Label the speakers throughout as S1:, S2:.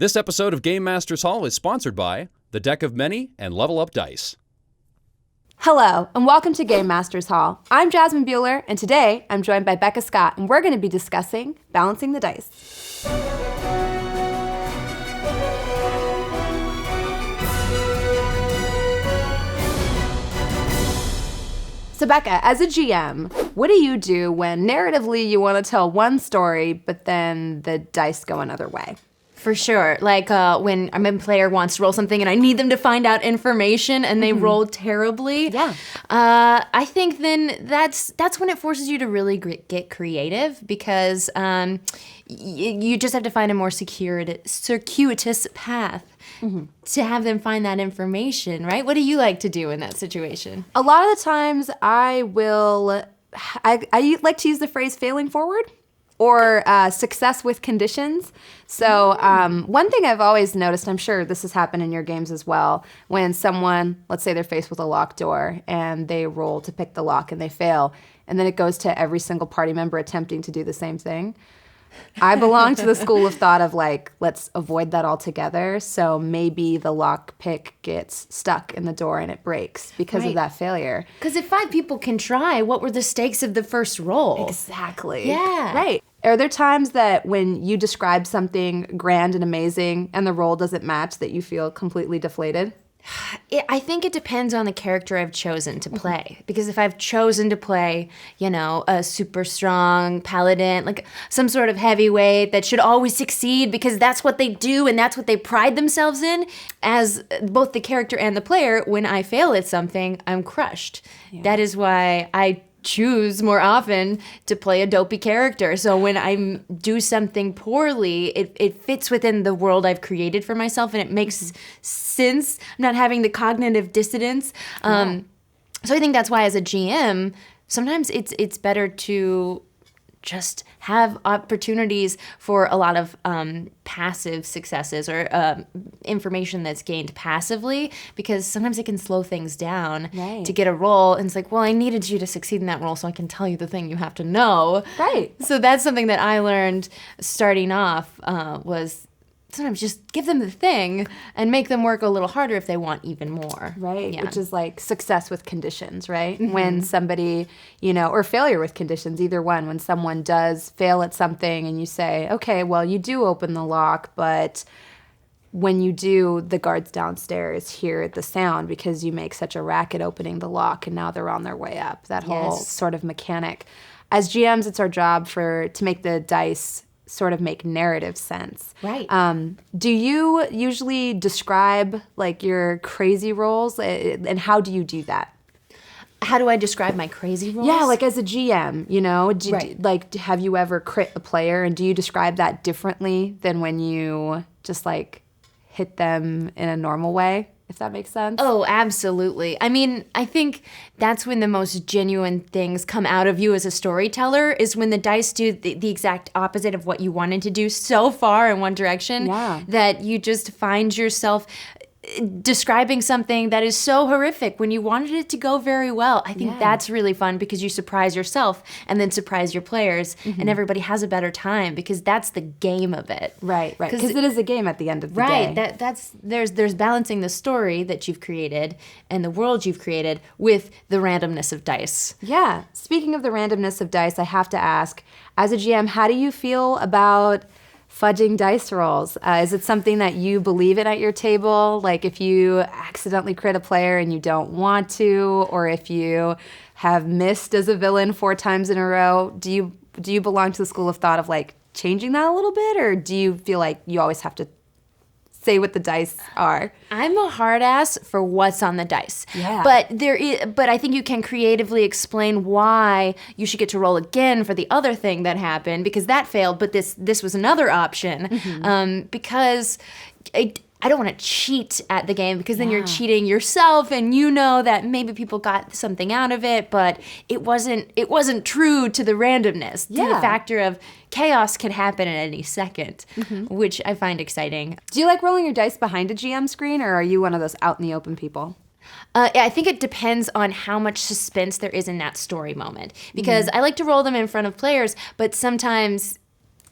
S1: This episode of Game Masters Hall is sponsored by The Deck of Many and Level Up Dice.
S2: Hello, and welcome to Game Masters Hall. I'm Jasmine Bhullar, and today I'm joined by Becca Scott, and we're going to be discussing balancing the dice. So Becca, as a GM, what do you do when narratively you want to tell one story, but then the dice go another way?
S3: For sure. Like when a player wants to roll something and I need them to find out information and they roll terribly.
S2: Yeah.
S3: I think then that's when it forces you to really get creative because you just have to find a more circuitous path to have them find that information, right? What do you like to do in that situation?
S2: A lot of the times I like to use the phrase failing forward. Or success with conditions. So one thing I've always noticed, I'm sure this has happened in your games as well, when someone, let's say they're faced with a locked door and they roll to pick the lock and they fail, and then it goes to every single party member attempting to do the same thing. I belong to the school of thought of like, let's avoid that altogether. So maybe the lock pick gets stuck in the door and it breaks because of that failure.
S3: Because if 5 people can try, what were the stakes of the first roll?
S2: Exactly.
S3: Yeah.
S2: Right. Are there times that when you describe something grand and amazing and the roll doesn't match that you feel completely deflated?
S3: I think it depends on the character I've chosen to play. Because if I've chosen to play, a super strong paladin, like some sort of heavyweight that should always succeed because that's what they do and that's what they pride themselves in, as both the character and the player, when I fail at something, I'm crushed. Yeah. That is why I choose more often to play a dopey character. So when I do something poorly, it fits within the world I've created for myself and it makes sense. I'm not having the cognitive dissonance. So I think that's why as a GM, sometimes it's better to just have opportunities for a lot of passive successes or information that's gained passively, because sometimes it can slow things down to get a roll. And it's like, well, I needed you to succeed in that role so I can tell you the thing you have to know.
S2: Right.
S3: So that's something that I learned starting off was sometimes just give them the thing and make them work a little harder if they want even more.
S2: Right,
S3: Yeah.
S2: which is like success with conditions, right? When somebody, or failure with conditions, either one. When someone does fail at something and you say, okay, well, you do open the lock, but when you do, the guards downstairs hear the sound because you make such a racket opening the lock and now they're on their way up. That whole sort of mechanic. As GMs, it's our job to make the dice sort of make narrative sense.
S3: Right.
S2: Do you usually describe like your crazy rolls, and how do you do that?
S3: How do I describe my crazy rolls?
S2: Yeah, like as a GM,
S3: Right.
S2: have you ever crit a player, and do you describe that differently than when you just like hit them in a normal way? If that makes sense.
S3: Oh, absolutely. I mean, I think that's when the most genuine things come out of you as a storyteller, is when the dice do the exact opposite of what you wanted to do so far in one direction that you just find yourself describing something that is so horrific when you wanted it to go very well. I think that's really fun because you surprise yourself and then surprise your players and everybody has a better time because that's the game of it.
S2: Right. Because it is a game at the end of the day.
S3: Right. There's balancing the story that you've created and the world you've created with the randomness of dice.
S2: Yeah. Speaking of the randomness of dice, I have to ask, as a GM, how do you feel about fudging dice rolls? Is it something that you believe in at your table? Like if you accidentally crit a player and you don't want to, or if you have missed as a villain 4 times in a row, do you belong to the school of thought of like changing that a little bit, or do you feel like you always have to say what the dice are?
S3: I'm a hard ass for what's on the dice.
S2: Yeah.
S3: But I think you can creatively explain why you should get to roll again for the other thing that happened because that failed, but this was another option. Because I don't want to cheat at the game because then you're cheating yourself and you know that maybe people got something out of it, but it wasn't true to the randomness, to the factor of chaos can happen at any second, which I find exciting.
S2: Do you like rolling your dice behind a GM screen, or are you one of those out in the open people?
S3: I think it depends on how much suspense there is in that story moment because I like to roll them in front of players, but sometimes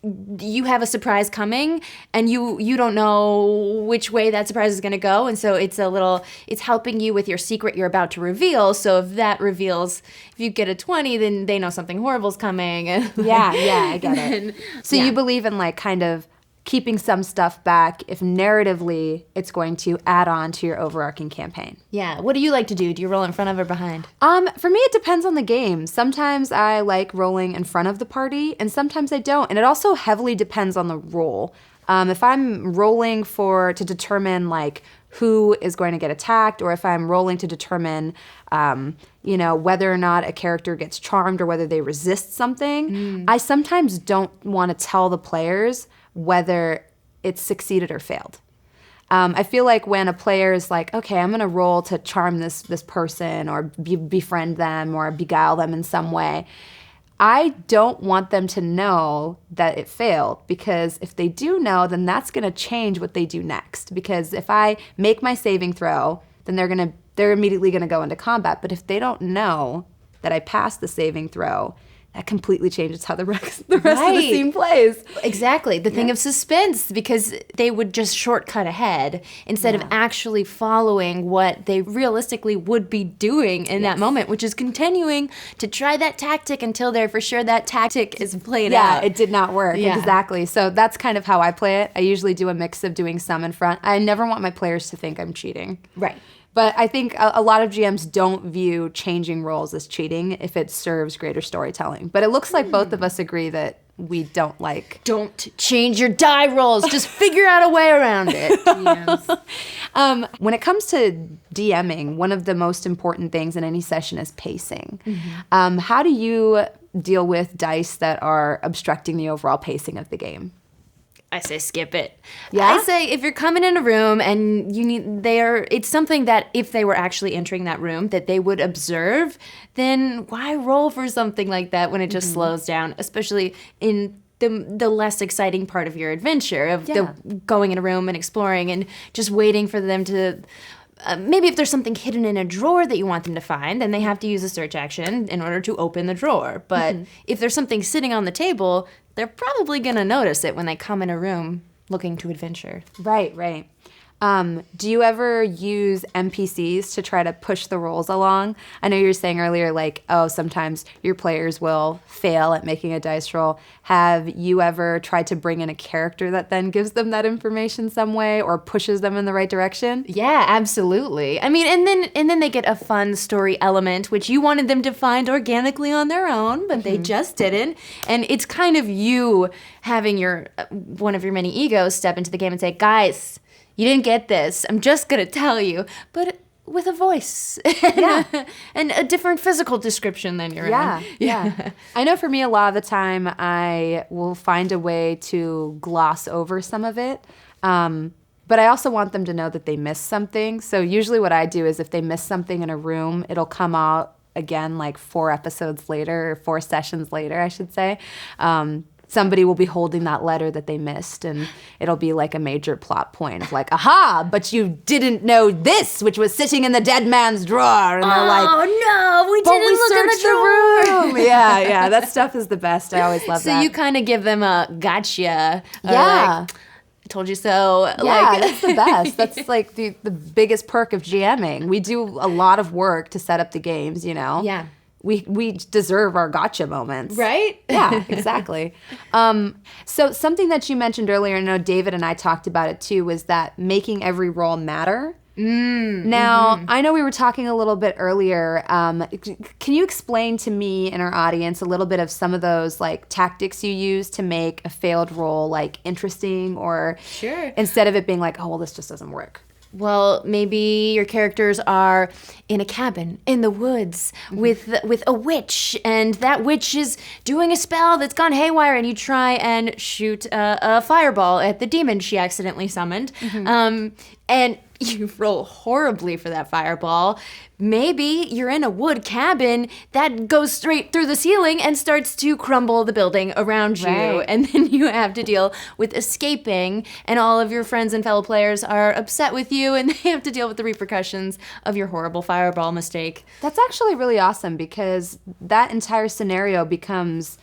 S3: you have a surprise coming and you don't know which way that surprise is going to go, and so it's helping you with your secret you're about to reveal. So if that reveals, if you get a 20, then they know something horrible's coming. And
S2: Yeah, I get it. So you believe in like kind of keeping some stuff back if narratively it's going to add on to your overarching campaign.
S3: Yeah. What do you like to do? Do you roll in front of or behind?
S2: For me, it depends on the game. Sometimes I like rolling in front of the party, and sometimes I don't. And it also heavily depends on the role. If I'm rolling to determine like who is going to get attacked, or if I'm rolling to determine, whether or not a character gets charmed or whether they resist something, I sometimes don't want to tell the players whether it's succeeded or failed. I feel like when a player is like, okay, I'm going to roll to charm this person or befriend them or beguile them in some way, I don't want them to know that it failed, because if they do know, then that's going to change what they do next. Because if I make my saving throw, then they're immediately going to go into combat. But if they don't know that I passed the saving throw, that completely changes how the rest of the scene plays.
S3: Exactly. The thing of suspense, because they would just shortcut ahead instead of actually following what they realistically would be doing in that moment, which is continuing to try that tactic until they're for sure that tactic is played out.
S2: Yeah, it did not work.
S3: Yeah.
S2: Exactly. So that's kind of how I play it. I usually do a mix of doing some in front. I never want my players to think I'm cheating.
S3: Right.
S2: But I think a lot of GMs don't view changing roles as cheating if it serves greater storytelling. But it looks like both of us agree that we don't like...
S3: Don't change your die rolls. Just figure out a way around it. GMs.
S2: When it comes to DMing, one of the most important things in any session is pacing. How do you deal with dice that are obstructing the overall pacing of the game?
S3: I say skip it.
S2: Yeah?
S3: I say if you're coming in a room and it's something that if they were actually entering that room that they would observe, then why roll for something like that when it just slows down, especially in the less exciting part of your adventure of the going in a room and exploring and just waiting for them to... maybe if there's something hidden in a drawer that you want them to find, then they have to use a search action in order to open the drawer. But if there's something sitting on the table, they're probably going to notice it when they come in a room looking to adventure.
S2: Right. Do you ever use NPCs to try to push the rolls along? I know you were saying earlier, like, sometimes your players will fail at making a dice roll. Have you ever tried to bring in a character that then gives them that information some way or pushes them in the right direction?
S3: Yeah, absolutely. I mean, and then they get a fun story element, which you wanted them to find organically on their own, but they just didn't. And it's kind of you having one of your many egos step into the game and say, guys, you didn't get this. I'm just going to tell you. But with a voice. And a different physical description than you're in.
S2: Yeah. I know for me, a lot of the time, I will find a way to gloss over some of it. But I also want them to know that they missed something. So usually what I do is if they miss something in a room, it'll come out again like 4 episodes later, or 4 sessions later, I should say. Somebody will be holding that letter that they missed, and it'll be like a major plot point of like, aha, but you didn't know this, which was sitting in the dead man's drawer. And they're like,
S3: oh no, we
S2: but
S3: didn't
S2: we
S3: look in the
S2: searched
S3: drawer.
S2: room. Yeah, that stuff is the best. I always love that.
S3: So you kind of give them a gotcha. Or
S2: Yeah.
S3: like, I told you so.
S2: Yeah, that's the best. That's like the biggest perk of GMing. We do a lot of work to set up the games, you know?
S3: Yeah.
S2: We deserve our gotcha moments.
S3: Right?
S2: Yeah, exactly. So something that you mentioned earlier, I know David and I talked about it too, was that making every roll matter. Now, I know we were talking a little bit earlier. Can you explain to me and our audience a little bit of some of those like tactics you use to make a failed roll like interesting, or
S3: Sure.
S2: instead of it being like, oh, well, this just doesn't work?
S3: Well, maybe your characters are in a cabin in the woods with a witch, and that witch is doing a spell that's gone haywire, and you try and shoot a fireball at the demon she accidentally summoned. And you roll horribly for that fireball. Maybe you're in a wood cabin that goes straight through the ceiling and starts to crumble the building around you.
S2: Right.
S3: And then you have to deal with escaping, and all of your friends and fellow players are upset with you, and they have to deal with the repercussions of your horrible fireball mistake.
S2: That's actually really awesome, because that entire scenario becomes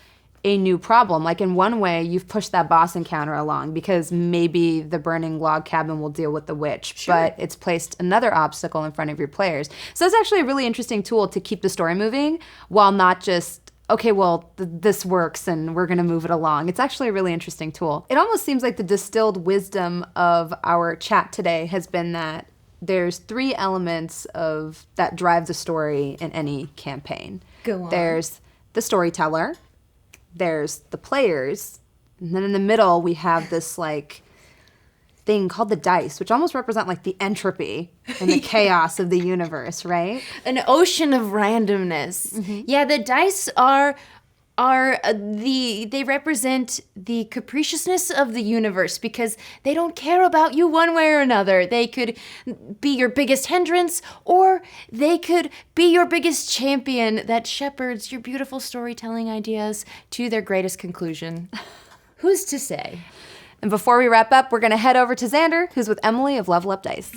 S2: a new problem. Like in one way, you've pushed that boss encounter along because maybe the burning log cabin will deal with the witch, but it's placed another obstacle in front of your players. So it's actually a really interesting tool to keep the story moving while not just, okay, well, this works and we're going to move it along. It's actually a really interesting tool. It almost seems like the distilled wisdom of our chat today has been that there's 3 elements of that drive the story in any campaign.
S3: Go on.
S2: There's the storyteller, there's the players, and then in the middle we have this like thing called the dice, which almost represent like the entropy and the chaos of the universe, right?
S3: An ocean of randomness. Yeah, the dice are they represent the capriciousness of the universe because they don't care about you one way or another. They could be your biggest hindrance, or they could be your biggest champion that shepherds your beautiful storytelling ideas to their greatest conclusion. Who's to say?
S2: And before we wrap up, we're going to head over to Xander, who's with Emily of Level Up Dice.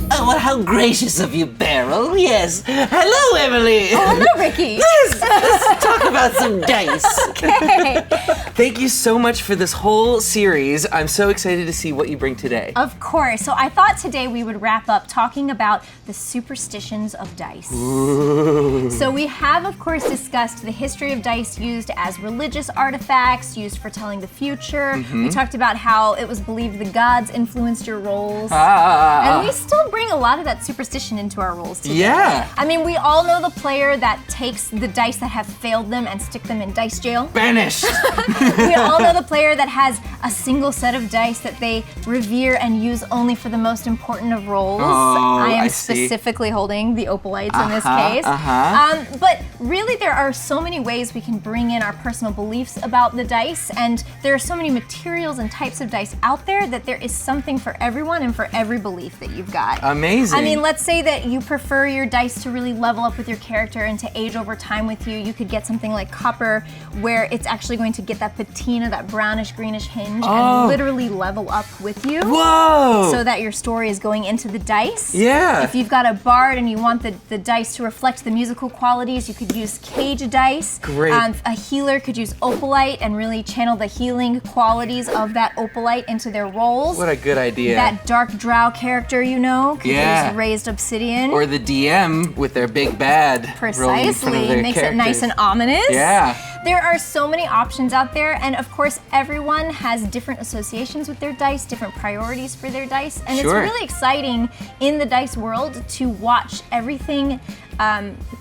S4: Oh, well, how gracious of you, Beryl. Yes. Hello, Emily.
S5: Oh, hello, Ricky.
S4: Let's talk about some dice.
S5: Okay.
S4: Thank you so much for this whole series. I'm so excited to see what you bring today.
S5: Of course. So I thought today we would wrap up talking about the superstitions of dice.
S4: Ooh.
S5: So we have, of course, discussed the history of dice used as religious artifacts, used for telling the future. We talked about how it was believed the gods influenced your rolls. And we still bring a lot of that superstition into our rolls today.
S4: Yeah.
S5: I mean, we all know the player that takes the dice that have failed them and stick them in dice jail.
S4: Banished.
S5: We all know the player that has a single set of dice that they revere and use only for the most important of rolls.
S4: Oh,
S5: I am
S4: I see.
S5: specifically holding the opalites in this case. But really, there are so many ways we can bring in our personal beliefs about the dice, and there are so many materials and types of dice out there that there is something for everyone and for every belief that you've got.
S4: Amazing.
S5: I mean, let's say that you prefer your dice to really level up with your character and to age over time with you. You could get something like copper, where it's actually going to get that patina, that brownish greenish hinge, and literally level up with you.
S4: Whoa.
S5: So that your story is going into the dice.
S4: Yeah.
S5: If you've got a bard and you want the dice to reflect the musical qualities, you could use cage dice.
S4: Great.
S5: A healer could use opalite and really channel the healing qualities of that opalite into their rolls.
S4: What a good idea.
S5: That dark drow character, you know, could
S4: Yeah.
S5: use raised obsidian.
S4: Or the DM with their big bad. rolling in front of
S5: Precisely,
S4: their
S5: makes it nice
S4: characters.
S5: and ominous.
S4: Yeah.
S5: There are so many options out there, and of course, everyone has different associations with their dice, different priorities for their dice, and
S4: Sure.
S5: it's really exciting in the dice world to watch everything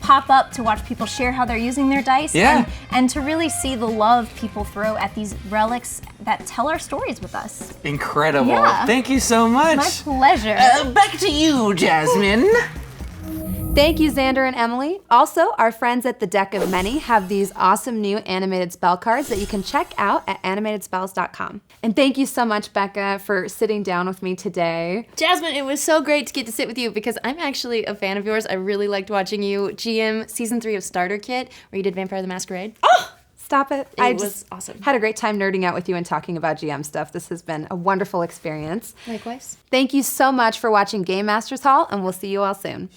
S5: pop up, to watch people share how they're using their dice,
S4: Yeah.
S5: and to really see the love people throw at these relics that tell our stories with us.
S4: Incredible.
S5: Yeah.
S4: Thank you so much.
S5: My pleasure.
S4: Back to you, Jasmine.
S2: Thank you, Xander and Emily. Also, our friends at the Deck of Many have these awesome new animated spell cards that you can check out at animatedspells.com. And thank you so much, Becca, for sitting down with me today.
S3: Jasmine, it was so great to get to sit with you because I'm actually a fan of yours. I really liked watching you GM Season 3 of Starter Kit, where you did Vampire the Masquerade.
S2: Stop it.
S3: It
S2: I
S3: was
S2: just
S3: awesome.
S2: had a great time nerding out with you and talking about GM stuff. This has been a wonderful experience.
S3: Likewise.
S2: Thank you so much for watching Game Masters Hall, and we'll see you all soon.